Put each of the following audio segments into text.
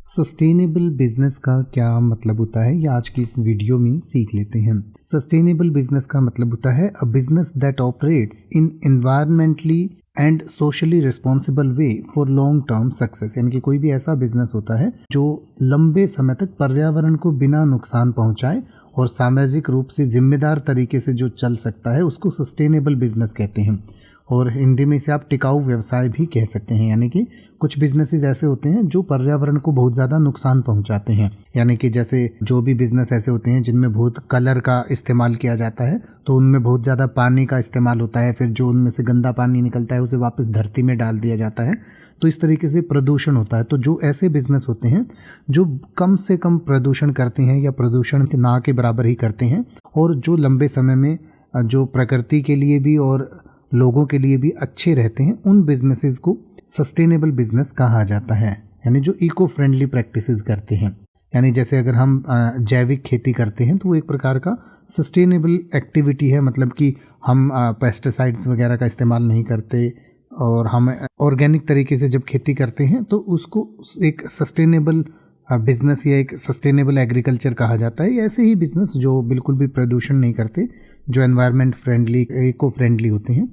Sustainable business का क्या मतलब होता है, ये आज की इस वीडियो में सीख लेते हैं। सस्टेनेबल बिजनेस का मतलब होता है a business that operates in environmentally and socially responsible way for long term success. यानी कि कोई भी ऐसा बिजनेस होता है जो लंबे समय तक पर्यावरण को बिना नुकसान पहुंचाए और सामाजिक रूप से जिम्मेदार तरीके से जो चल सकता है उसको सस्टेनेबल बिजनेस कहते हैं। और हिंदी में इसे आप टिकाऊ व्यवसाय भी कह सकते हैं। यानी कि कुछ बिजनेसेस ऐसे होते हैं जो पर्यावरण को बहुत ज़्यादा नुकसान पहुंचाते हैं। यानी कि जैसे जो भी बिजनेस ऐसे होते हैं जिनमें बहुत कलर का इस्तेमाल किया जाता है तो उनमें बहुत ज़्यादा पानी का इस्तेमाल होता है, फिर जो उनमें से गंदा पानी निकलता है उसे वापस धरती में डाल दिया जाता है, तो इस तरीके से प्रदूषण होता है। तो जो ऐसे बिजनेस होते हैं जो कम से कम प्रदूषण करते हैं या प्रदूषण के ना के बराबर ही करते हैं और जो लंबे समय में जो प्रकृति के लिए भी और लोगों के लिए भी अच्छे रहते हैं, उन बिजनेसेस को सस्टेनेबल बिजनेस कहा जाता है। यानी जो इको फ्रेंडली प्रैक्टिसेस करते हैं। यानी जैसे अगर हम जैविक खेती करते हैं तो वो एक प्रकार का सस्टेनेबल एक्टिविटी है। मतलब कि हम पेस्टिसाइड्स वगैरह का इस्तेमाल नहीं करते और हम ऑर्गेनिक तरीके से जब खेती करते हैं तो उसको एक सस्टेनेबल बिजनेस या एक सस्टेनेबल एग्रीकल्चर कहा जाता है। ऐसे ही बिजनेस जो बिल्कुल भी प्रदूषण नहीं करते, जो एनवायरनमेंट फ्रेंडली, इको फ्रेंडली होते हैं,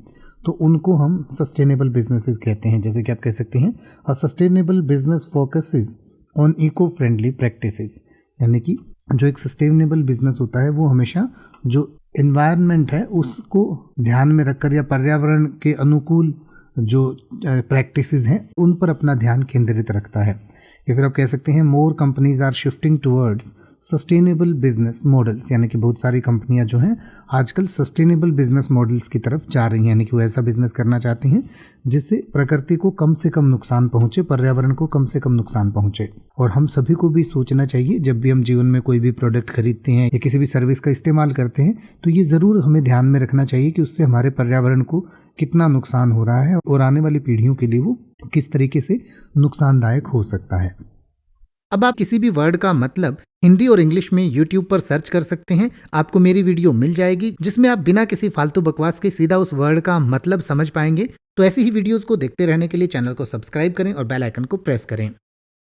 तो उनको हम सस्टेनेबल बिजनेसेस कहते हैं। जैसे कि आप कह सकते हैं a sustainable business focuses on eco friendly practices. यानी कि जो एक सस्टेनेबल बिजनेस होता है वो हमेशा जो एनवायरनमेंट है उसको ध्यान में रखकर या पर्यावरण के अनुकूल जो प्रैक्टिसेस हैं उन पर अपना ध्यान केंद्रित रखता है। या फिर आप कह सकते हैं more companies are shifting towards sustainable business models. यानी कि बहुत सारी कंपनियां जो हैं आजकल सस्टेनेबल बिजनेस मॉडल्स की तरफ जा रही हैं। यानी कि वो ऐसा बिजनेस करना चाहती हैं जिससे प्रकृति को कम से कम नुकसान पहुंचे, पर्यावरण को कम से कम नुकसान पहुंचे। और हम सभी को भी सोचना चाहिए जब भी हम जीवन में कोई भी प्रोडक्ट खरीदते हैं या किसी भी सर्विस का इस्तेमाल करते हैं तो ये ज़रूर हमें ध्यान में रखना चाहिए कि उससे हमारे पर्यावरण को कितना नुकसान हो रहा है और आने वाली पीढ़ियों के लिए वो किस तरीके से नुकसानदायक हो सकता है। अब आप किसी भी वर्ड का मतलब हिंदी और इंग्लिश में YouTube पर सर्च कर सकते हैं। आपको मेरी वीडियो मिल जाएगी जिसमें आप बिना किसी फालतू बकवास के सीधा उस वर्ड का मतलब समझ पाएंगे। तो ऐसी ही वीडियोस को देखते रहने के लिए चैनल को सब्सक्राइब करें और बेल आइकन को प्रेस करें।